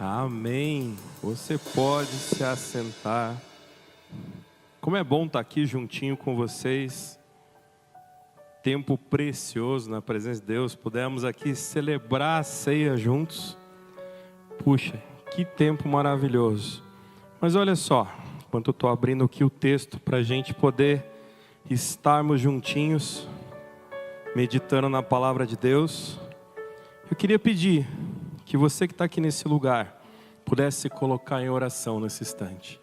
Amém. Você pode se assentar. Como é bom estar aqui juntinho com vocês. Tempo precioso na presença de Deus. Pudemos aqui celebrar a ceia juntos. Puxa, que tempo maravilhoso. Mas olha só, enquanto eu estou abrindo aqui o texto para a gente poder estarmos juntinhos, meditando na palavra de Deus, eu queria pedir que você que está aqui nesse lugar pudesse se colocar em oração nesse instante.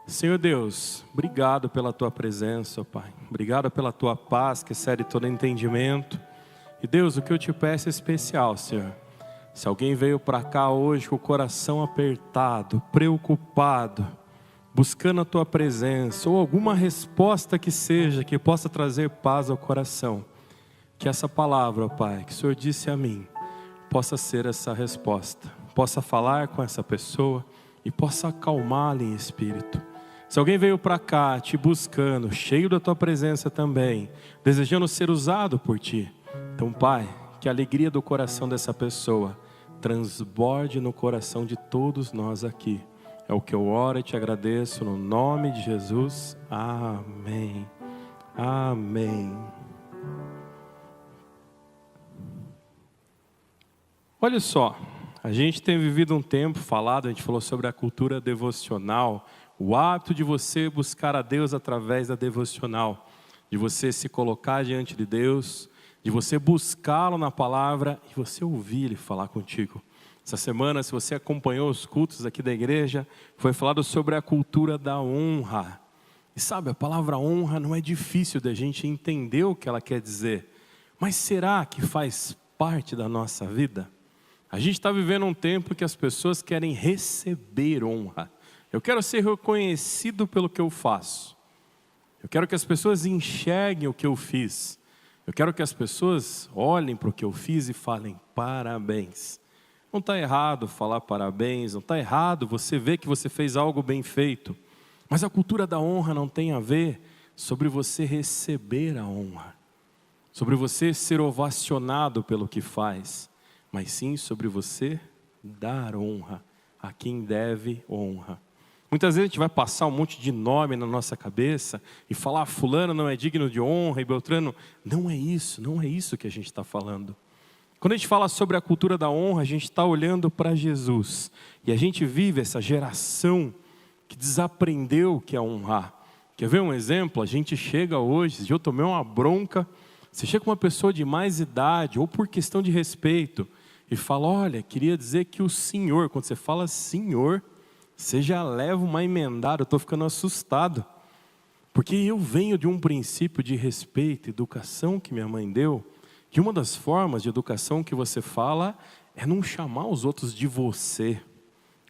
Senhor Deus, obrigado pela Tua presença, Pai. Obrigado pela Tua paz que excede todo entendimento. E Deus, o que eu te peço é especial, Senhor. Se alguém veio para cá hoje com o coração apertado, preocupado, buscando a Tua presença, ou alguma resposta que seja, que possa trazer paz ao coração, que essa palavra, Pai, que o Senhor disse a mim, possa ser essa resposta, possa falar com essa pessoa e possa acalmá-la em espírito. Se alguém veio para cá te buscando, cheio da Tua presença também, desejando ser usado por Ti, então, Pai, que a alegria do coração dessa pessoa transborde no coração de todos nós aqui. É o que eu oro e te agradeço no nome de Jesus. Amém. Amém. Olha só, a gente tem vivido um tempo falado, a gente falou sobre a cultura devocional, o hábito de você buscar a Deus através da devocional, de você se colocar diante de Deus, de você buscá-lo na palavra e você ouvir Ele falar contigo. Essa semana, se você acompanhou os cultos aqui da igreja, foi falado sobre a cultura da honra. E sabe, a palavra honra não é difícil da gente entender o que ela quer dizer, mas será que faz parte da nossa vida? A gente está vivendo um tempo que as pessoas querem receber honra. Eu quero ser reconhecido pelo que eu faço. Eu quero que as pessoas enxerguem o que eu fiz. Eu quero que as pessoas olhem para o que eu fiz e falem parabéns. Não está errado falar parabéns, não está errado você ver que você fez algo bem feito. Mas a cultura da honra não tem a ver sobre você receber a honra, sobre você ser ovacionado pelo que faz, mas sim sobre você dar honra a quem deve honra. Muitas vezes a gente vai passar um monte de nome na nossa cabeça e falar fulano não é digno de honra e Beltrano. Não é isso que a gente está falando. Quando a gente fala sobre a cultura da honra, a gente está olhando para Jesus. E a gente vive essa geração que desaprendeu o que é honrar. Quer ver um exemplo? A gente chega hoje, eu tomei uma bronca, você chega com uma pessoa de mais idade ou por questão de respeito e fala, olha, queria dizer que o senhor, quando você fala senhor, você já leva uma emendada, eu estou ficando assustado. Porque eu venho de um princípio de respeito, educação que minha mãe deu, que uma das formas de educação que você fala é não chamar os outros de você.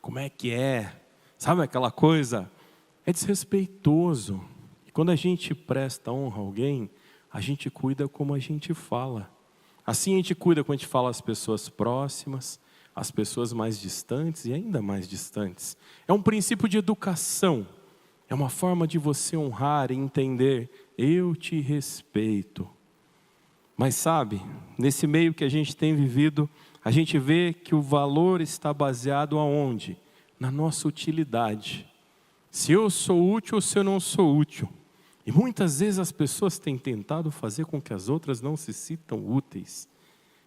Como é que é? Sabe aquela coisa? É desrespeitoso. E quando a gente presta honra a alguém, a gente cuida como a gente fala. Assim a gente cuida quando a gente fala às pessoas próximas, às pessoas mais distantes e ainda mais distantes. É um princípio de educação. É uma forma de você honrar e entender, eu te respeito. Mas sabe, nesse meio que a gente tem vivido, a gente vê que o valor está baseado aonde? Na nossa utilidade. Se eu sou útil ou se eu não sou útil. E muitas vezes as pessoas têm tentado fazer com que as outras não se sintam úteis.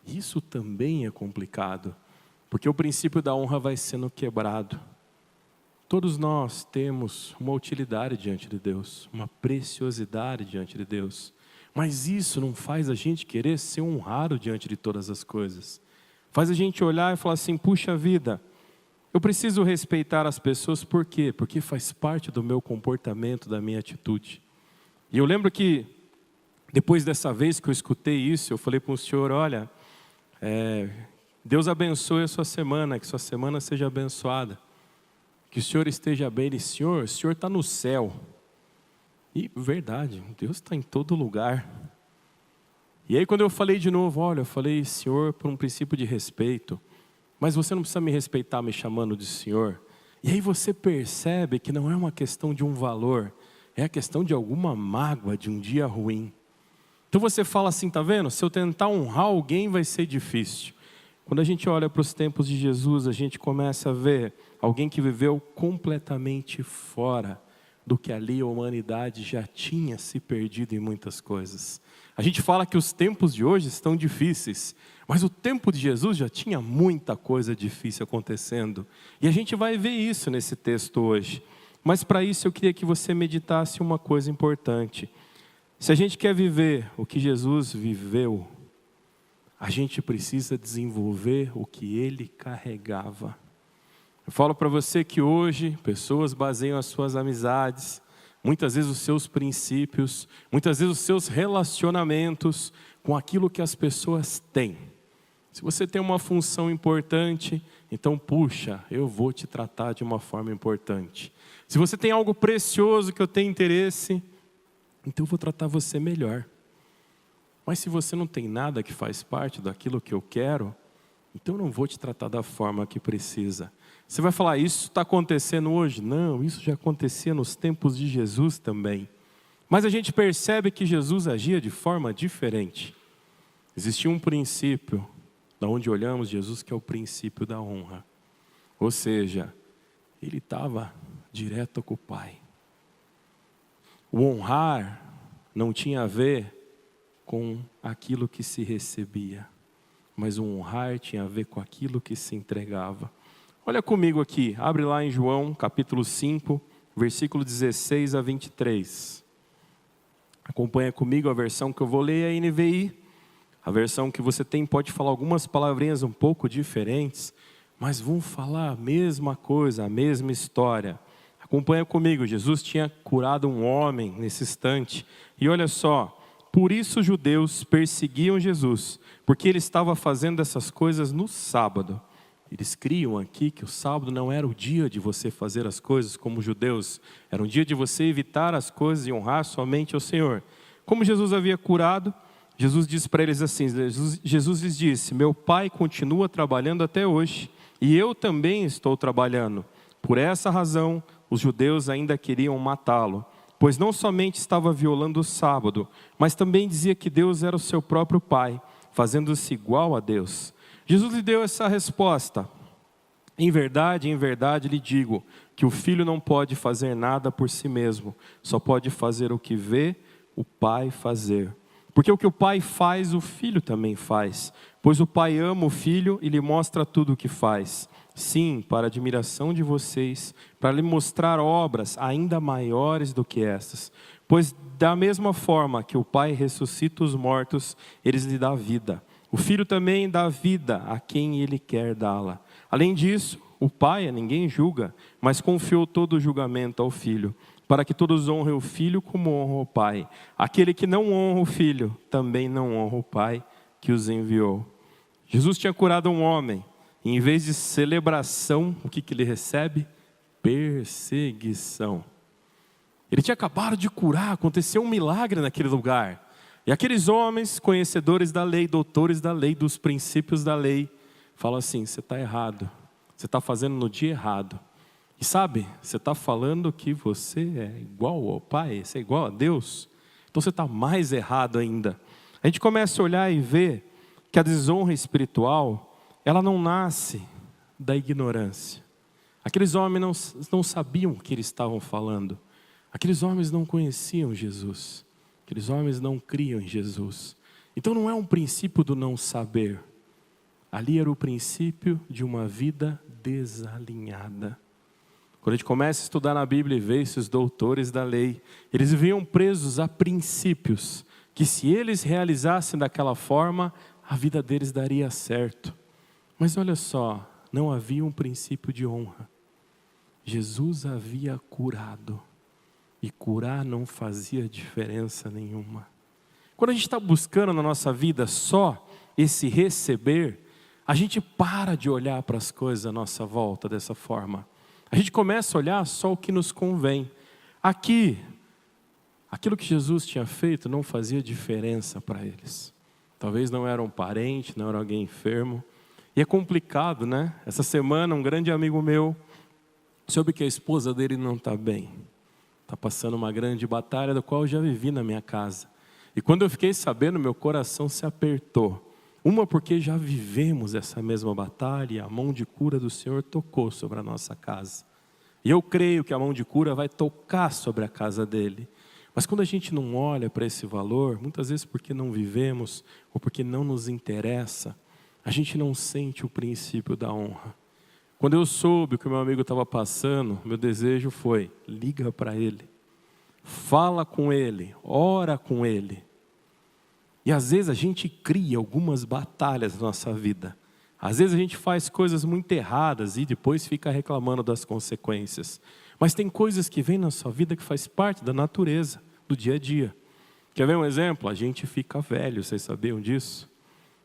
Isso também é complicado, porque o princípio da honra vai sendo quebrado. Todos nós temos uma utilidade diante de Deus, uma preciosidade diante de Deus. Mas isso não faz a gente querer ser honrado diante de todas as coisas. Faz a gente olhar e falar assim, puxa vida, eu preciso respeitar as pessoas, por quê? Porque faz parte do meu comportamento, da minha atitude. E eu lembro que, depois dessa vez que eu escutei isso, eu falei para o senhor, olha, Deus abençoe a sua semana, que sua semana seja abençoada. Que o senhor esteja bem. E senhor, o senhor está no céu. E verdade, Deus está em todo lugar. E aí quando eu falei de novo, olha, eu falei, senhor, por um princípio de respeito, mas você não precisa me respeitar me chamando de senhor. E aí você percebe que não é uma questão de um valor, é a questão de alguma mágoa, de um dia ruim. Então você fala assim, tá vendo? Se eu tentar honrar alguém vai ser difícil. Quando a gente olha para os tempos de Jesus, a gente começa a ver alguém que viveu completamente fora do que ali a humanidade já tinha se perdido em muitas coisas. A gente fala que os tempos de hoje estão difíceis, mas o tempo de Jesus já tinha muita coisa difícil acontecendo. E a gente vai ver isso nesse texto hoje. Mas para isso eu queria que você meditasse uma coisa importante. Se a gente quer viver o que Jesus viveu, a gente precisa desenvolver o que ele carregava. Eu falo para você que hoje pessoas baseiam as suas amizades, muitas vezes os seus princípios, muitas vezes os seus relacionamentos com aquilo que as pessoas têm. Se você tem uma função importante, então puxa, eu vou te tratar de uma forma importante. Se você tem algo precioso que eu tenho interesse, então eu vou tratar você melhor. Mas se você não tem nada que faz parte daquilo que eu quero, então eu não vou te tratar da forma que precisa. Você vai falar, isso está acontecendo hoje? Não, isso já acontecia nos tempos de Jesus também. Mas a gente percebe que Jesus agia de forma diferente. Existia um princípio, da onde olhamos Jesus, que é o princípio da honra. Ou seja, ele estava direto com o Pai. O honrar não tinha a ver com aquilo que se recebia, mas o honrar tinha a ver com aquilo que se entregava. Olha comigo aqui, abre lá em João capítulo 5, versículo 16 a 23. Acompanha comigo a versão que eu vou ler, é a NVI. A versão que você tem pode falar algumas palavrinhas um pouco diferentes, mas vão falar a mesma coisa, a mesma história. Acompanha comigo, Jesus tinha curado um homem nesse instante, e olha só, por isso os judeus perseguiam Jesus, porque ele estava fazendo essas coisas no sábado. Eles criam aqui que o sábado não era o dia de você fazer as coisas como os judeus, era um dia de você evitar as coisas e honrar somente ao Senhor. Como Jesus havia curado, Jesus disse para eles assim, Jesus lhes disse, meu Pai continua trabalhando até hoje, e eu também estou trabalhando. Por essa razão, os judeus ainda queriam matá-lo, pois não somente estava violando o sábado, mas também dizia que Deus era o seu próprio Pai, fazendo-se igual a Deus. Jesus lhe deu essa resposta, em verdade lhe digo, que o filho não pode fazer nada por si mesmo, só pode fazer o que vê o Pai fazer. Porque o que o Pai faz, o Filho também faz, pois o Pai ama o Filho e lhe mostra tudo o que faz. Sim, para a admiração de vocês, para lhe mostrar obras ainda maiores do que estas. Pois da mesma forma que o Pai ressuscita os mortos, eles lhe dá vida. O Filho também dá vida a quem ele quer dá-la. Além disso, o Pai a ninguém julga, mas confiou todo o julgamento ao Filho, para que todos honrem o Filho como honram o Pai. Aquele que não honra o Filho, também não honra o Pai que os enviou. Jesus tinha curado um homem, e em vez de celebração, o que ele recebe? Perseguição. Ele tinha acabado de curar, aconteceu um milagre naquele lugar. E aqueles homens, conhecedores da lei, doutores da lei, dos princípios da lei, falam assim, você está errado, você está fazendo no dia errado. E sabe, você está falando que você é igual ao Pai, você é igual a Deus, então você está mais errado ainda. A gente começa a olhar e ver que a desonra espiritual, ela não nasce da ignorância. Aqueles homens não sabiam o que eles estavam falando. Aqueles homens não conheciam Jesus. Aqueles homens não criam em Jesus. Então não é um princípio do não saber. Ali era o princípio de uma vida desalinhada. Quando a gente começa a estudar na Bíblia e vê esses doutores da lei, eles viviam presos a princípios, que se eles realizassem daquela forma, a vida deles daria certo. Mas olha só, não havia um princípio de honra. Jesus havia curado, e curar não fazia diferença nenhuma. Quando a gente está buscando na nossa vida só esse receber, a gente para de olhar para as coisas à nossa volta dessa forma. A gente começa a olhar só o que nos convém. Aqui, aquilo que Jesus tinha feito não fazia diferença para eles. Talvez não era um parente, não era alguém enfermo. E é complicado, né? Essa semana um grande amigo meu soube que a esposa dele não está bem. Está passando uma grande batalha, da qual eu já vivi na minha casa. E quando eu fiquei sabendo, meu coração se apertou. Uma porque já vivemos essa mesma batalha e a mão de cura do Senhor tocou sobre a nossa casa. E eu creio que a mão de cura vai tocar sobre a casa dele. Mas quando a gente não olha para esse valor, muitas vezes porque não vivemos ou porque não nos interessa, a gente não sente o princípio da honra. Quando eu soube o que o meu amigo estava passando, meu desejo foi: liga para ele, fala com ele, ora com ele. E às vezes a gente cria algumas batalhas na nossa vida. Às vezes a gente faz coisas muito erradas e depois fica reclamando das consequências. Mas tem coisas que vêm na sua vida que faz parte da natureza, do dia a dia. Quer ver um exemplo? A gente fica velho, vocês sabiam disso?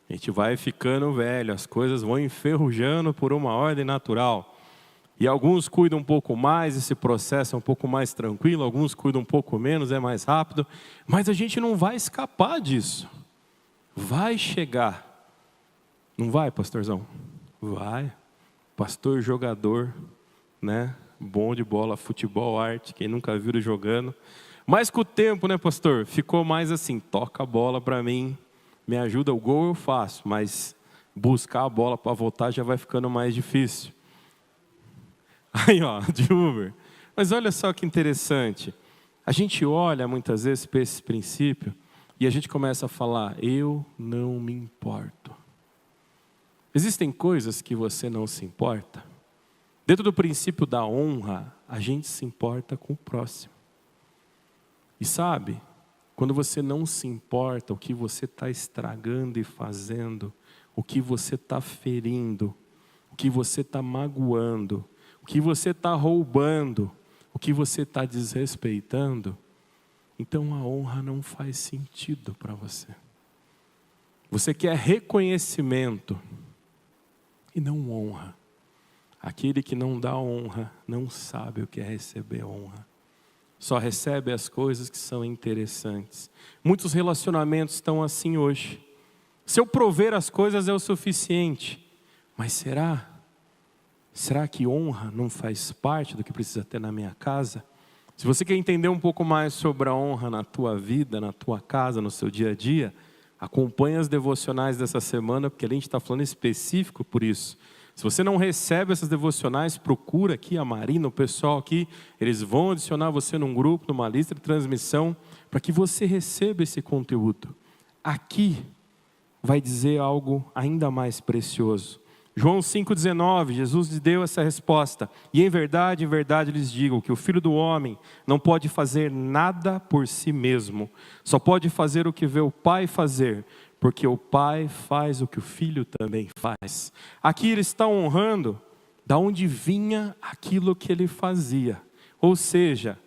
A gente vai ficando velho, as coisas vão enferrujando por uma ordem natural. E alguns cuidam um pouco mais, esse processo é um pouco mais tranquilo, alguns cuidam um pouco menos, é mais rápido. Mas a gente não vai escapar disso. Vai chegar. Não vai, pastorzão? Vai. Pastor jogador, né? Bom de bola, futebol, arte, quem nunca viu ele jogando. Mas com o tempo, né, pastor? Ficou mais assim, toca a bola para mim, me ajuda, o gol eu faço, mas buscar a bola para voltar já vai ficando mais difícil. Aí, ó, de Uber. Mas olha só que interessante. A gente olha muitas vezes para esse princípio e a gente começa a falar: eu não me importo. Existem coisas que você não se importa. Dentro do princípio da honra, a gente se importa com o próximo. E sabe, quando você não se importa o que você está estragando e fazendo, o que você está ferindo, o que você está magoando, o que você está roubando, o que você está desrespeitando, então a honra não faz sentido para você. Você quer reconhecimento e não honra. Aquele que não dá honra não sabe o que é receber honra. Só recebe as coisas que são interessantes. Muitos relacionamentos estão assim hoje. Se eu prover as coisas é o suficiente. Mas será? Será que honra não faz parte do que precisa ter na minha casa? Se você quer entender um pouco mais sobre a honra na tua vida, na tua casa, no seu dia a dia, acompanhe as devocionais dessa semana, porque a gente está falando específico por isso. Se você não recebe essas devocionais, procura aqui a Marina, o pessoal aqui, eles vão adicionar você num grupo, numa lista de transmissão, para que você receba esse conteúdo. Aqui vai dizer algo ainda mais precioso. João 5,19, Jesus lhe deu essa resposta: e em verdade lhes digo que o Filho do Homem não pode fazer nada por si mesmo, só pode fazer o que vê o Pai fazer, porque o Pai faz o que o Filho também faz. Aqui ele está honrando da onde vinha aquilo que ele fazia. Ou seja,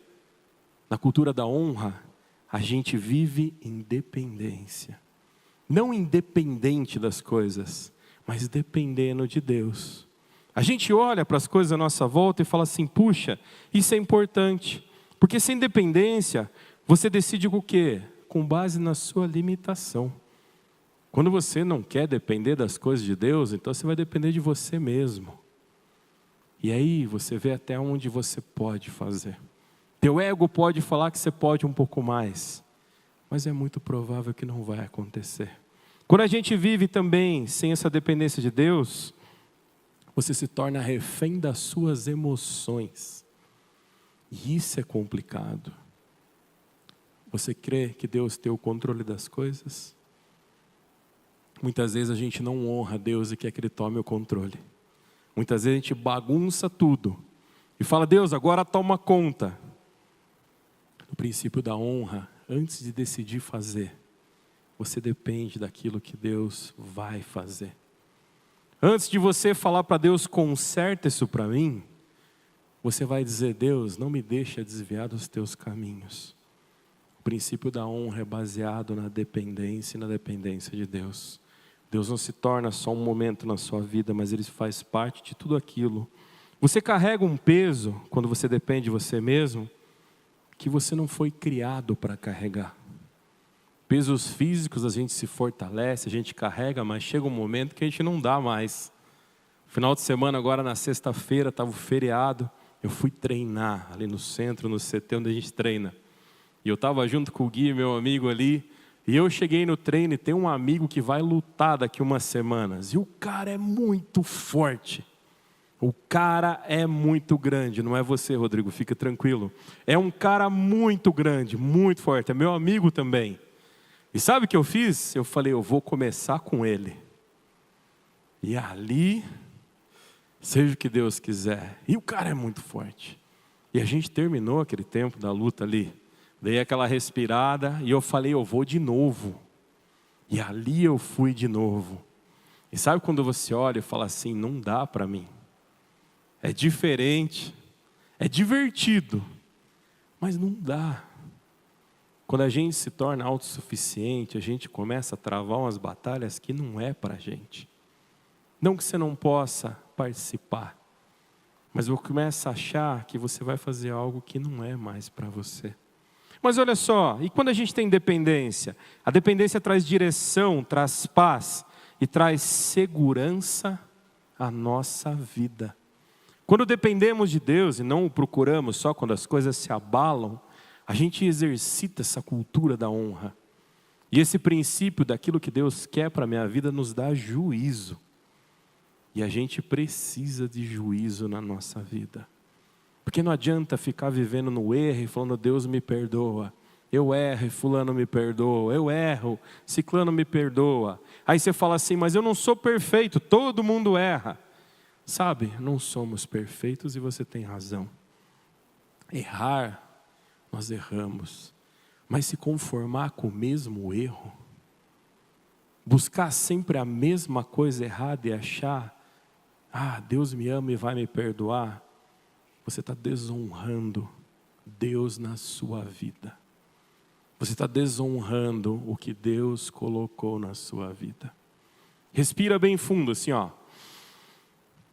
na cultura da honra, a gente vive em dependência. Não independente das coisas, mas dependendo de Deus. A gente olha para as coisas à nossa volta e fala assim: puxa, isso é importante. Porque sem dependência, você decide o quê? Com base na sua limitação. Quando você não quer depender das coisas de Deus, então você vai depender de você mesmo. E aí você vê até onde você pode fazer. Teu ego pode falar que você pode um pouco mais, mas é muito provável que não vai acontecer. Quando a gente vive também sem essa dependência de Deus, você se torna refém das suas emoções. E isso é complicado. Você crê que Deus tem o controle das coisas? Muitas vezes a gente não honra Deus e quer que Ele tome o controle. Muitas vezes a gente bagunça tudo e fala: Deus, agora toma conta. No princípio da honra, antes de decidir fazer, você depende daquilo que Deus vai fazer. Antes de você falar para Deus: conserta isso para mim, você vai dizer: Deus, não me deixa desviar dos teus caminhos. O princípio da honra é baseado na dependência e na dependência de Deus. Deus não se torna só um momento na sua vida, mas Ele faz parte de tudo aquilo. Você carrega um peso, quando você depende de você mesmo, que você não foi criado para carregar. Pesos físicos a gente se fortalece, a gente carrega, mas chega um momento que a gente não dá mais. Final de semana, agora na sexta-feira, estava o feriado, eu fui treinar ali no centro, no CT onde a gente treina. E eu estava junto com o Gui, meu amigo ali, E eu cheguei no treino e tem um amigo que vai lutar daqui umas semanas. E o cara é muito forte. O cara é muito grande. Não é você, Rodrigo, fica tranquilo. É um cara muito grande, muito forte. É meu amigo também. E sabe o que eu fiz? Eu falei, eu vou começar com ele. E ali, seja o que Deus quiser. E o cara é muito forte. E a gente terminou aquele tempo da luta ali. Dei aquela respirada e eu falei, eu vou de novo. E ali eu fui de novo. E sabe quando você olha e fala assim, não dá para mim. É diferente, é divertido, mas não dá. Quando a gente se torna autossuficiente, a gente começa a travar umas batalhas que não é para a gente. Não que você não possa participar, mas eu começo a achar que você vai fazer algo que não é mais para você. Mas olha só, e quando a gente tem dependência? A dependência traz direção, traz paz e traz segurança à nossa vida. Quando dependemos de Deus e não o procuramos só quando as coisas se abalam, a gente exercita essa cultura da honra. E esse princípio daquilo que Deus quer para a minha vida nos dá juízo. E a gente precisa de juízo na nossa vida. Porque não adianta ficar vivendo no erro e falando, Deus me perdoa. Eu erro e fulano me perdoa. Eu erro, ciclano me perdoa. Aí você fala assim, mas eu não sou perfeito, todo mundo erra. Sabe, não somos perfeitos e você tem razão. Errar, nós erramos. Mas se conformar com o mesmo erro, buscar sempre a mesma coisa errada e achar, Deus me ama e vai me perdoar, você está desonrando Deus na sua vida. Você está desonrando o que Deus colocou na sua vida. Respira bem fundo assim, ó.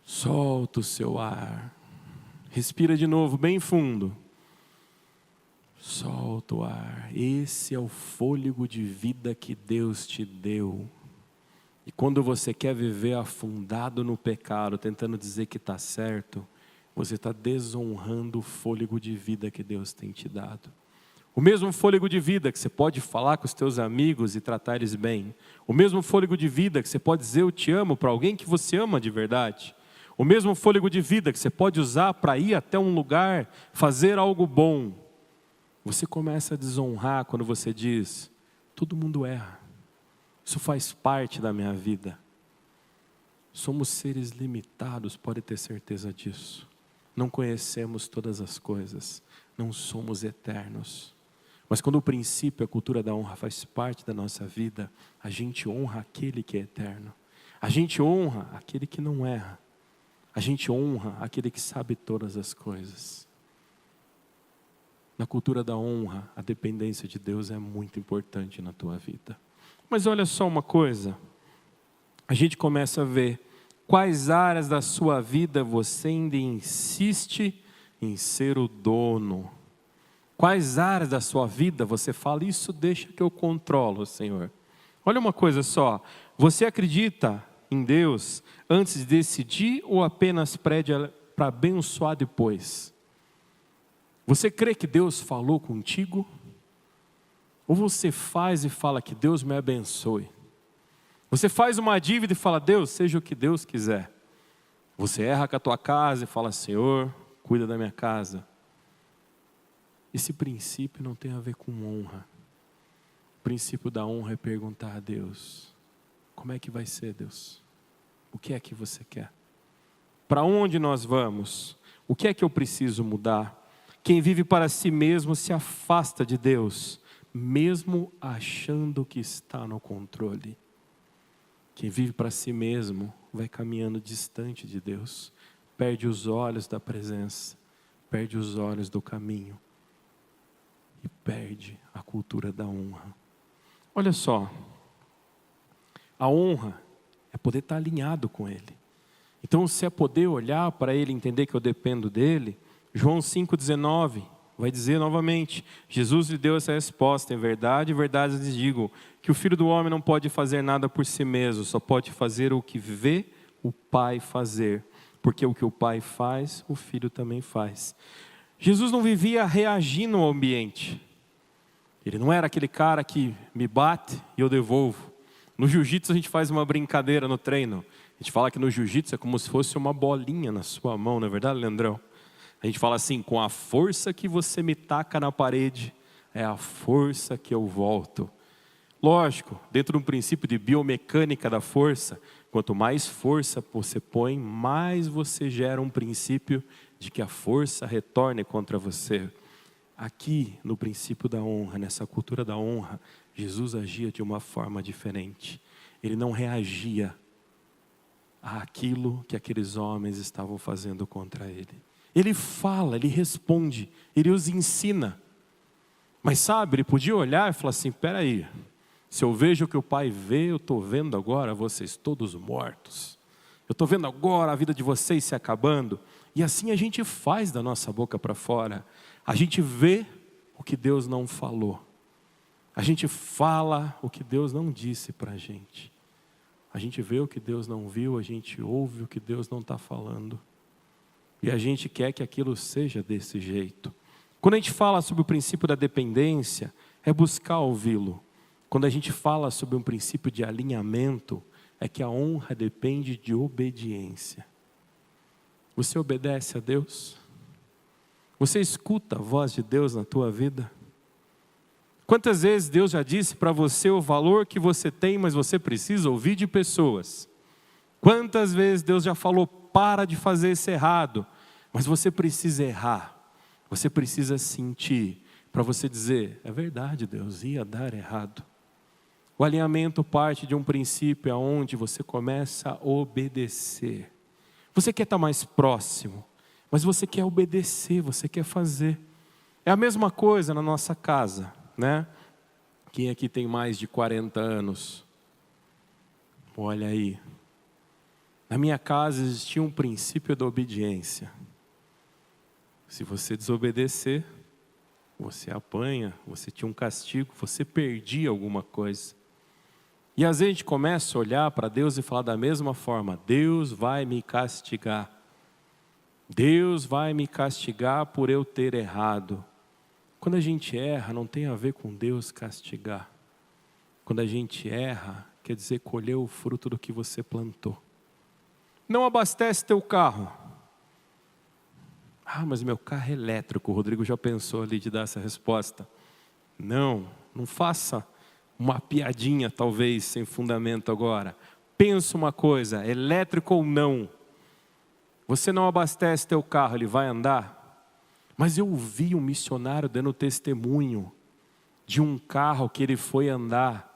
Solta o seu ar. Respira de novo, bem fundo. Solta o ar. Esse é o fôlego de vida que Deus te deu. E quando você quer viver afundado no pecado, tentando dizer que está certo, você está desonrando o fôlego de vida que Deus tem te dado. O mesmo fôlego de vida que você pode falar com os teus amigos e tratar eles bem. O mesmo fôlego de vida que você pode dizer eu te amo para alguém que você ama de verdade. O mesmo fôlego de vida que você pode usar para ir até um lugar, fazer algo bom. Você começa a desonrar quando você diz, todo mundo erra. Isso faz parte da minha vida. Somos seres limitados, pode ter certeza disso. Não conhecemos todas as coisas, não somos eternos. Mas quando o princípio, a cultura da honra faz parte da nossa vida, a gente honra aquele que é eterno. A gente honra aquele que não erra. A gente honra aquele que sabe todas as coisas. Na cultura da honra, a dependência de Deus é muito importante na tua vida. Mas olha só uma coisa, a gente começa a ver quais áreas da sua vida você ainda insiste em ser o dono. Quais áreas da sua vida você fala, isso deixa que eu controlo, Senhor. Olha uma coisa só, você acredita em Deus antes de decidir ou apenas pede para abençoar depois? Você crê que Deus falou contigo? Ou você faz e fala que Deus me abençoe? Você faz uma dívida e fala, Deus, seja o que Deus quiser. Você erra com a tua casa e fala, Senhor, cuida da minha casa. Esse princípio não tem a ver com honra. O princípio da honra é perguntar a Deus, como é que vai ser, Deus? O que é que você quer? Para onde nós vamos? O que é que eu preciso mudar? Quem vive para si mesmo se afasta de Deus, mesmo achando que está no controle. Quem vive para si mesmo vai caminhando distante de Deus, perde os olhos da presença, perde os olhos do caminho e perde a cultura da honra. Olha só, a honra é poder estar alinhado com Ele. Então, se é poder olhar para Ele, entender que eu dependo dEle, João 5,19 vai dizer novamente, Jesus lhe deu essa resposta, em verdade lhes digo, que o Filho do Homem não pode fazer nada por si mesmo, só pode fazer o que vê o Pai fazer, porque o que o Pai faz, o Filho também faz. Jesus não vivia reagindo ao ambiente, Ele não era aquele cara que me bate e eu devolvo. No jiu-jitsu a gente faz uma brincadeira no treino. A gente fala que no jiu-jitsu é como se fosse uma bolinha na sua mão, não é verdade, Leandrão? A gente fala assim, com a força que você me taca na parede, é a força que eu volto. Lógico, dentro de um princípio de biomecânica da força, quanto mais força você põe, mais você gera um princípio de que a força retorne contra você. Aqui, no princípio da honra, nessa cultura da honra, Jesus agia de uma forma diferente. Ele não reagia àquilo que aqueles homens estavam fazendo contra ele. Ele fala, ele responde, ele os ensina. Mas sabe, ele podia olhar e falar assim, espera aí, se eu vejo o que o Pai vê, eu estou vendo agora vocês todos mortos. Eu estou vendo agora a vida de vocês se acabando. E assim a gente faz da nossa boca para fora. A gente vê o que Deus não falou. A gente fala o que Deus não disse para a gente. A gente vê o que Deus não viu, a gente ouve o que Deus não está falando. E a gente quer que aquilo seja desse jeito. Quando a gente fala sobre o princípio da dependência, é buscar ouvi-lo. Quando a gente fala sobre um princípio de alinhamento, é que a honra depende de obediência. Você obedece a Deus? Você escuta a voz de Deus na tua vida? Quantas vezes Deus já disse para você o valor que você tem, mas você precisa ouvir de pessoas? Quantas vezes Deus já falou, para de fazer isso errado, mas você precisa errar, você precisa sentir, para você dizer, é verdade Deus, ia dar errado. O alinhamento parte de um princípio onde você começa a obedecer. Você quer estar mais próximo, mas você quer obedecer, você quer fazer. É a mesma coisa na nossa casa, né? Quem aqui tem mais de 40 anos? Olha aí. Na minha casa existia um princípio da obediência. Se você desobedecer, você apanha, você tinha um castigo, você perdia alguma coisa. E às vezes a gente começa a olhar para Deus e falar da mesma forma, Deus vai me castigar. Deus vai me castigar por eu ter errado. Quando a gente erra, não tem a ver com Deus castigar. Quando a gente erra, quer dizer colher o fruto do que você plantou. Não abastece teu carro. Ah, mas meu carro é elétrico. O Rodrigo já pensou ali de dar essa resposta. Não faça uma piadinha talvez sem fundamento agora. Pensa uma coisa, elétrico ou não. Você não abastece teu carro, ele vai andar? Mas eu vi um missionário dando testemunho de um carro que ele foi andar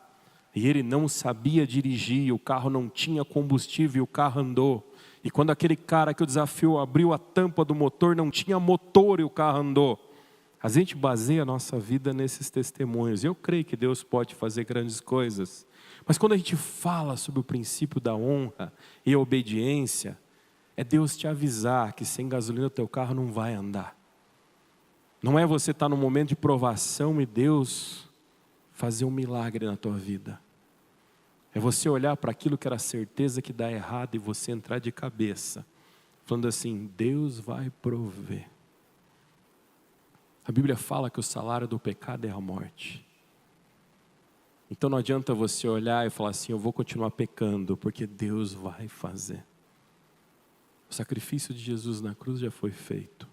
e ele não sabia dirigir, o carro não tinha combustível e o carro andou. E quando aquele cara que o desafiou abriu a tampa do motor, não tinha motor e o carro andou. A gente baseia a nossa vida nesses testemunhos. Eu creio que Deus pode fazer grandes coisas. Mas quando a gente fala sobre o princípio da honra e a obediência, é Deus te avisar que sem gasolina o teu carro não vai andar. Não é você estar num momento de provação e Deus fazer um milagre na tua vida. É você olhar para aquilo que era certeza que dá errado e você entrar de cabeça, falando assim, Deus vai prover. A Bíblia fala que o salário do pecado é a morte. Então não adianta você olhar e falar assim, eu vou continuar pecando, porque Deus vai fazer. O sacrifício de Jesus na cruz já foi feito.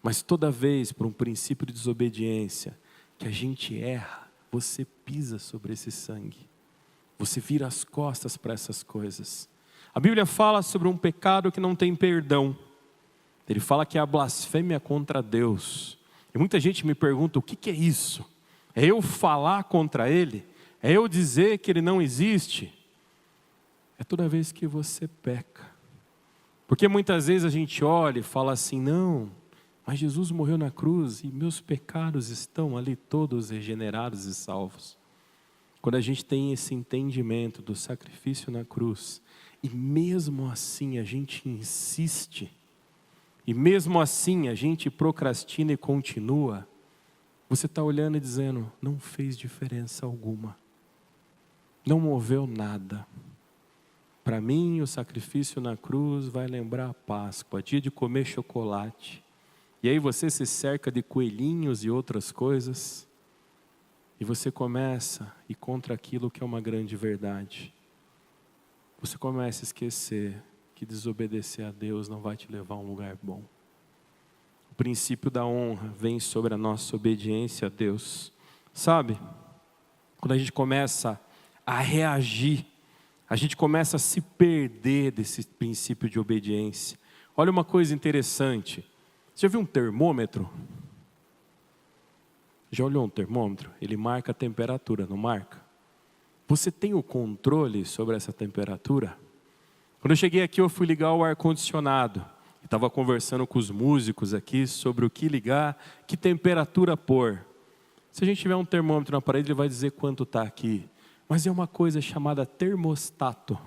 Mas toda vez, por um princípio de desobediência, que a gente erra, você pisa sobre esse sangue. Você vira as costas para essas coisas. A Bíblia fala sobre um pecado que não tem perdão. Ele fala que é a blasfêmia contra Deus. E muita gente me pergunta, o que é isso? É eu falar contra Ele? É eu dizer que Ele não existe? É toda vez que você peca. Porque muitas vezes a gente olha e fala assim, não, mas Jesus morreu na cruz e meus pecados estão ali todos regenerados e salvos. Quando a gente tem esse entendimento do sacrifício na cruz, e mesmo assim a gente insiste, e mesmo assim a gente procrastina e continua, você está olhando e dizendo, não fez diferença alguma, não moveu nada. Para mim o sacrifício na cruz vai lembrar a Páscoa, dia de comer chocolate, e aí você se cerca de coelhinhos e outras coisas. E você começa a ir contra aquilo que é uma grande verdade. Você começa a esquecer que desobedecer a Deus não vai te levar a um lugar bom. O princípio da honra vem sobre a nossa obediência a Deus. Sabe? Quando a gente começa a reagir, a gente começa a se perder desse princípio de obediência. Olha uma coisa interessante. Você já viu um termômetro? Já olhou um termômetro? Ele marca a temperatura, não marca? Você tem o controle sobre essa temperatura? Quando eu cheguei aqui, eu fui ligar o ar-condicionado. Estava conversando com os músicos aqui sobre o que ligar, que temperatura pôr. Se a gente tiver um termômetro na parede, ele vai dizer quanto está aqui. Mas é uma coisa chamada termostato,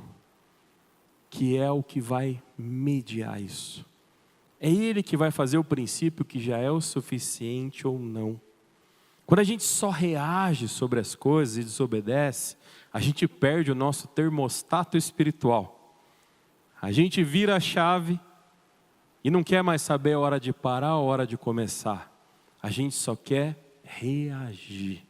que é o que vai mediar isso. É ele que vai fazer o princípio que já é o suficiente ou não. Quando a gente só reage sobre as coisas e desobedece, a gente perde o nosso termostato espiritual. A gente vira a chave e não quer mais saber a hora de parar, a hora de começar. A gente só quer reagir.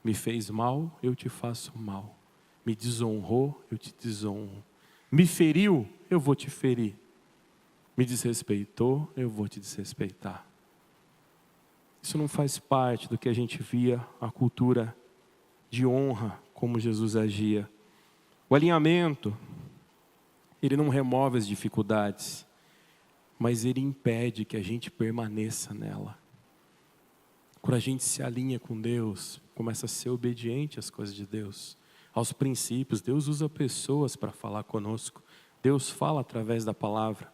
Me fez mal, eu te faço mal. Me desonrou, eu te desonro. Me feriu, eu vou te ferir. Me desrespeitou, eu vou te desrespeitar. Isso não faz parte do que a gente via, a cultura de honra, como Jesus agia. O alinhamento, ele não remove as dificuldades, mas ele impede que a gente permaneça nela. Quando a gente se alinha com Deus, começa a ser obediente às coisas de Deus, aos princípios. Deus usa pessoas para falar conosco. Deus fala através da palavra.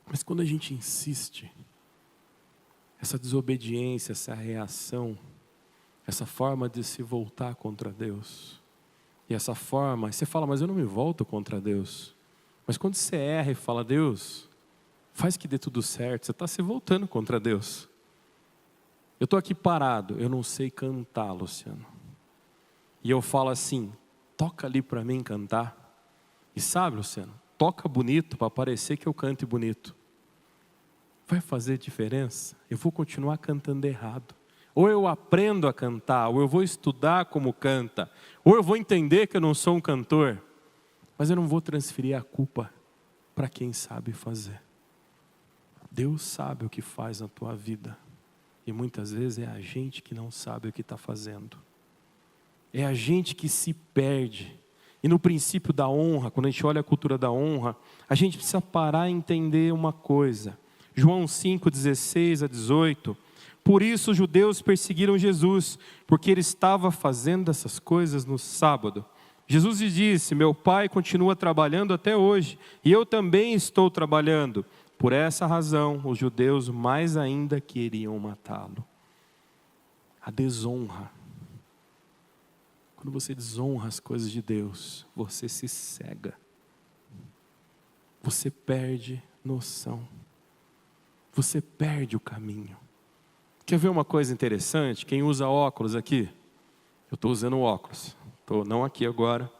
Mas quando a gente insiste, essa desobediência, essa reação, essa forma de se voltar contra Deus, e essa forma, você fala, mas eu não me volto contra Deus. Mas quando você erra e fala, Deus, faz que dê tudo certo, você está se voltando contra Deus. Eu estou aqui parado, eu não sei cantar, Luciano. E eu falo assim, toca ali para mim cantar. E sabe, Luciano, toca bonito para parecer que eu cante bonito. Vai fazer diferença? Eu vou continuar cantando errado. Ou eu aprendo a cantar, ou eu vou estudar como canta, ou eu vou entender que eu não sou um cantor, mas eu não vou transferir a culpa para quem sabe fazer. Deus sabe o que faz na tua vida, e muitas vezes é a gente que não sabe o que está fazendo. É a gente que se perde. E no princípio da honra, quando a gente olha a cultura da honra, a gente precisa parar e entender uma coisa. João 5, 16 a 18. Por isso os judeus perseguiram Jesus, porque ele estava fazendo essas coisas no sábado. Jesus lhe disse, meu pai continua trabalhando até hoje, e eu também estou trabalhando. Por essa razão, os judeus mais ainda queriam matá-lo. A desonra. Quando você desonra as coisas de Deus, você se cega. Você perde noção. Você perde o caminho. Quer ver uma coisa interessante? Quem usa óculos aqui? Eu estou usando óculos. Não aqui agora,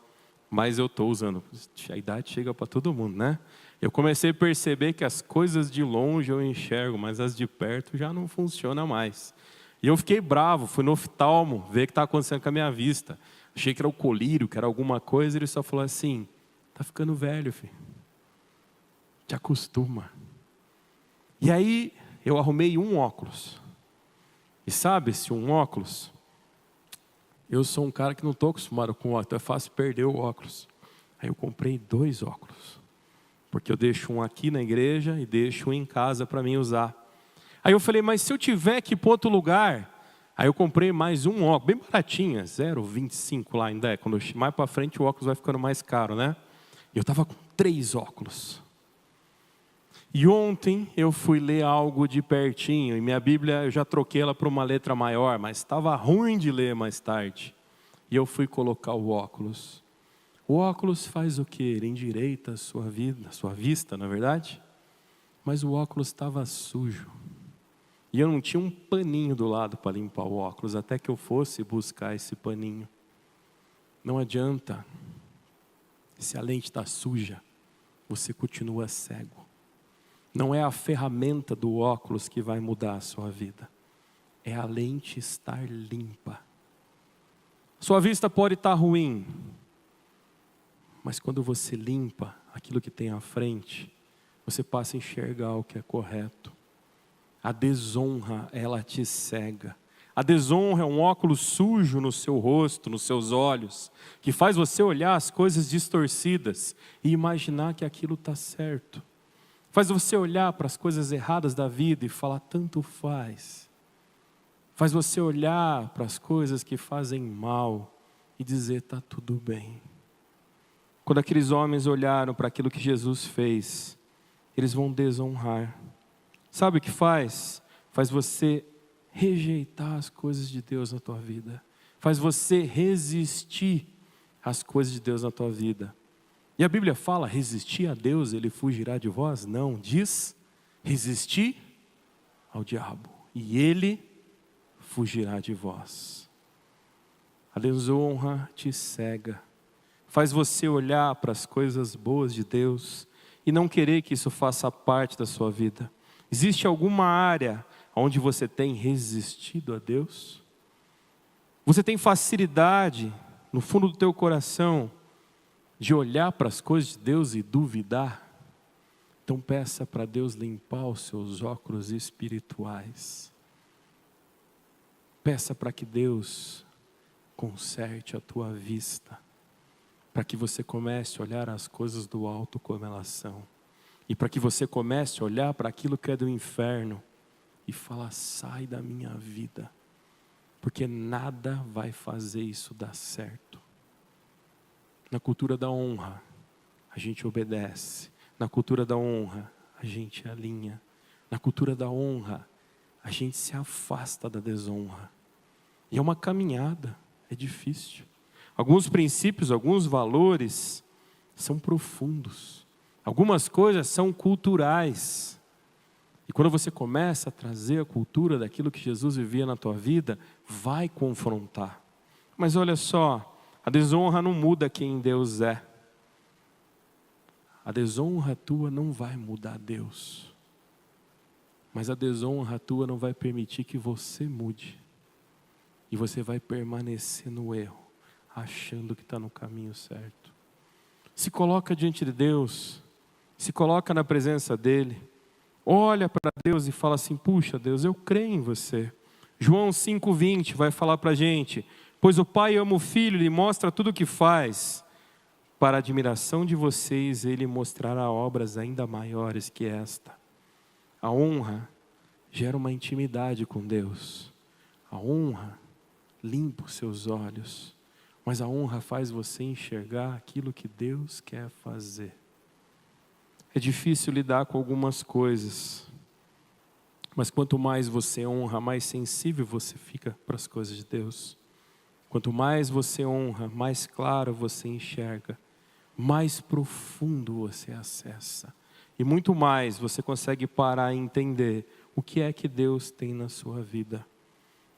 mas eu estou usando. A idade chega para todo mundo, né? Eu comecei a perceber que as coisas de longe eu enxergo, mas as de perto já não funcionam mais. E eu fiquei bravo, fui no oftalmo, ver o que está acontecendo com a minha vista. Achei que era o colírio, que era alguma coisa, e ele só falou assim, está ficando velho, filho. Te acostuma. E aí eu arrumei um óculos. E sabe, se um óculos, eu sou um cara que não estou acostumado com óculos, então é fácil perder o óculos. Aí eu comprei 2 óculos. Porque eu deixo um aqui na igreja e deixo um em casa para mim usar. Aí eu falei, mas se eu tiver que ir para outro lugar... Aí eu comprei mais um óculos, bem baratinho, 0,25 lá ainda é. Quando mais para frente o óculos vai ficando mais caro, né? E eu estava com 3 óculos. E ontem eu fui ler algo de pertinho. E minha Bíblia, eu já troquei ela para uma letra maior, mas estava ruim de ler mais tarde. E eu fui colocar o óculos. O óculos faz o quê? Ele endireita a sua vida, a sua vista, na é verdade? Mas o óculos estava sujo. E eu não tinha um paninho do lado para limpar o óculos, até que eu fosse buscar esse paninho. Não adianta. Se a lente está suja, você continua cego. Não é a ferramenta do óculos que vai mudar a sua vida. É a lente estar limpa. Sua vista pode estar ruim, mas quando você limpa aquilo que tem à frente, você passa a enxergar o que é correto. A desonra, ela te cega. A desonra é um óculos sujo no seu rosto, nos seus olhos, que faz você olhar as coisas distorcidas e imaginar que aquilo está certo. Faz você olhar para as coisas erradas da vida e falar, tanto faz. Faz você olhar para as coisas que fazem mal e dizer, está tudo bem. Quando aqueles homens olharam para aquilo que Jesus fez, eles vão desonrar. Sabe o que faz? Faz você rejeitar as coisas de Deus na tua vida. Faz você resistir às coisas de Deus na tua vida. E a Bíblia fala, resistir a Deus, Ele fugirá de vós? Não, diz, resistir ao diabo, e Ele fugirá de vós. A desonra te cega. Faz você olhar para as coisas boas de Deus e não querer que isso faça parte da sua vida. Existe alguma área onde você tem resistido a Deus? Você tem facilidade, no fundo do teu coração, de olhar para as coisas de Deus e duvidar? Então peça para Deus limpar os seus óculos espirituais. Peça para que Deus conserte a tua vista, para que você comece a olhar as coisas do alto como elas são, e para que você comece a olhar para aquilo que é do inferno e falar, sai da minha vida, porque nada vai fazer isso dar certo. Na cultura da honra, a gente obedece. Na cultura da honra, a gente alinha. Na cultura da honra, a gente se afasta da desonra. E é uma caminhada, é difícil. Alguns princípios, alguns valores são profundos. Algumas coisas são culturais. E quando você começa a trazer a cultura daquilo que Jesus vivia na tua vida, vai confrontar. Mas olha só, a desonra não muda quem Deus é. A desonra tua não vai mudar Deus. Mas a desonra tua não vai permitir que você mude. E você vai permanecer no erro, achando que está no caminho certo. Se coloca diante de Deus, se coloca na presença dEle, olha para Deus e fala assim, puxa Deus, eu creio em você. João 5,20 vai falar para a gente, pois o Pai ama o Filho, Ele mostra tudo o que faz. Para a admiração de vocês, Ele mostrará obras ainda maiores que esta. A honra gera uma intimidade com Deus. A honra limpa os seus olhos. Mas a honra faz você enxergar aquilo que Deus quer fazer. É difícil lidar com algumas coisas. Mas quanto mais você honra, mais sensível você fica para as coisas de Deus. Quanto mais você honra, mais claro você enxerga. Mais profundo você acessa. E muito mais você consegue parar e entender o que é que Deus tem na sua vida.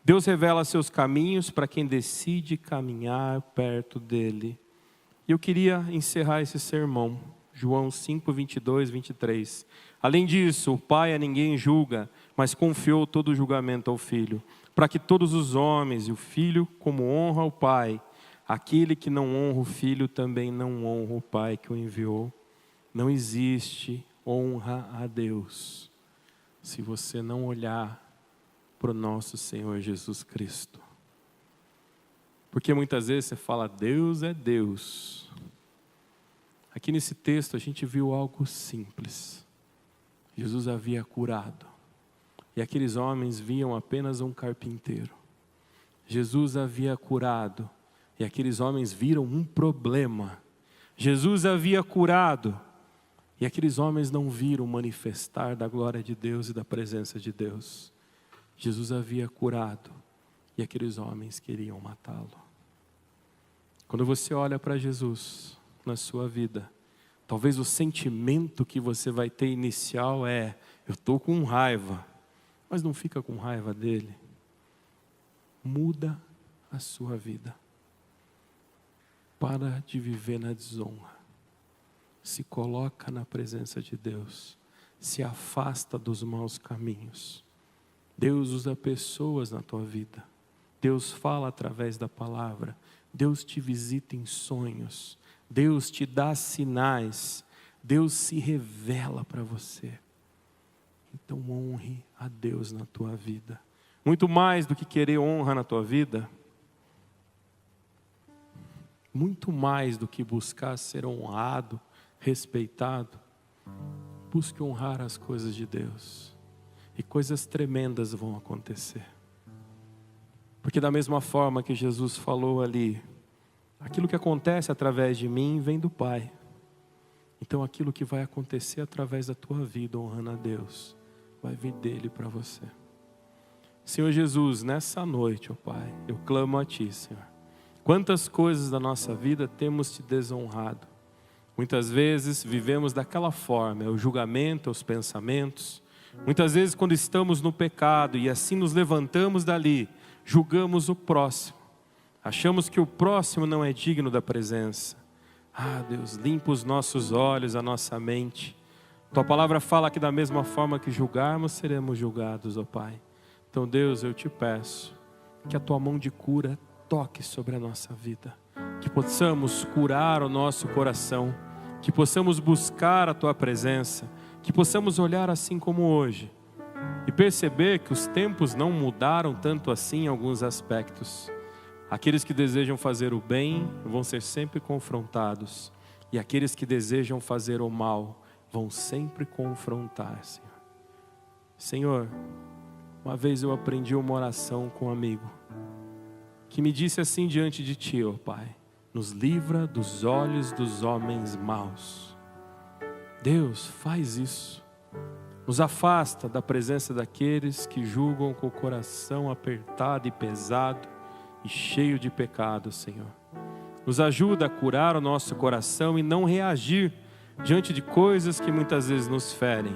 Deus revela seus caminhos para quem decide caminhar perto dEle. E eu queria encerrar esse sermão. João 5, 22, 23. Além disso, o Pai a ninguém julga, mas confiou todo o julgamento ao Filho, para que todos os homens e o Filho, como honra o Pai, aquele que não honra o Filho também não honra o Pai que o enviou. Não existe honra a Deus se você não olhar para o nosso Senhor Jesus Cristo. Porque muitas vezes você fala, Deus é Deus. Aqui nesse texto a gente viu algo simples. Jesus havia curado. E aqueles homens viam apenas um carpinteiro. Jesus havia curado. E aqueles homens viram um problema. Jesus havia curado. E aqueles homens não viram o manifestar da glória de Deus e da presença de Deus. Jesus havia curado. E aqueles homens queriam matá-lo. Quando você olha para Jesus na sua vida, talvez o sentimento que você vai ter inicial é, eu estou com raiva. Mas não fica com raiva dele. Muda a sua vida. Para de viver na desonra. Se coloca na presença de Deus. Se afasta dos maus caminhos. Deus usa pessoas na tua vida. Deus fala através da palavra. Deus te visita em sonhos, Deus te dá sinais, Deus se revela para você. Então honre a Deus na tua vida. Muito mais do que querer honra na tua vida, muito mais do que buscar ser honrado, respeitado, busque honrar as coisas de Deus. E coisas tremendas vão acontecer. Porque da mesma forma que Jesus falou ali, aquilo que acontece através de mim vem do Pai. Então aquilo que vai acontecer através da tua vida, honrando a Deus, vai vir dele para você. Senhor Jesus, nessa noite, ó Pai, eu clamo a Ti, Senhor. Quantas coisas da nossa vida temos Te desonrado. Muitas vezes vivemos daquela forma, é o julgamento, é os pensamentos. Muitas vezes quando estamos no pecado e assim nos levantamos dali, julgamos o próximo. Achamos que o próximo não é digno da presença. Ah, Deus, limpa os nossos olhos, a nossa mente. Tua palavra fala que da mesma forma que julgarmos, seremos julgados, ó Pai. Então, Deus, eu te peço que a Tua mão de cura toque sobre a nossa vida. Que possamos curar o nosso coração. Que possamos buscar a Tua presença. Que possamos olhar assim como hoje. E perceber que os tempos não mudaram tanto assim em alguns aspectos. Aqueles que desejam fazer o bem vão ser sempre confrontados. E aqueles que desejam fazer o mal vão sempre confrontar, Senhor. Senhor, uma vez eu aprendi uma oração com um amigo, que me disse assim diante de Ti, ó Pai: nos livra dos olhos dos homens maus. Deus, faz isso. Nos afasta da presença daqueles que julgam com o coração apertado e pesado e cheio de pecado, Senhor. Nos ajuda a curar o nosso coração e não reagir diante de coisas que muitas vezes nos ferem.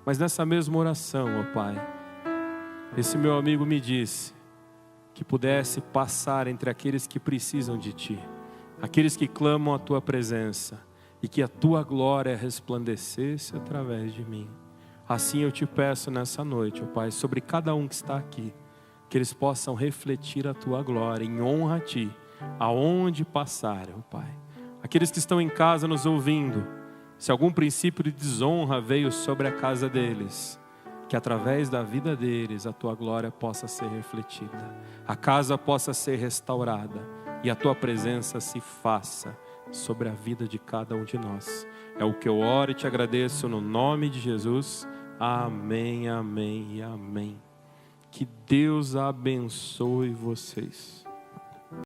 Mas nessa mesma oração, ó Pai, esse meu amigo me disse que pudesse passar entre aqueles que precisam de Ti, aqueles que clamam a Tua presença, e que a Tua glória resplandecesse através de mim. Assim eu te peço nessa noite, ó Pai, sobre cada um que está aqui, que eles possam refletir a Tua glória em honra a Ti, aonde passarem, ó Pai. Aqueles que estão em casa nos ouvindo, se algum princípio de desonra veio sobre a casa deles, que através da vida deles a Tua glória possa ser refletida, a casa possa ser restaurada e a Tua presença se faça sobre a vida de cada um de nós. É o que eu oro e te agradeço no nome de Jesus. Amém, amém e amém. Que Deus abençoe vocês.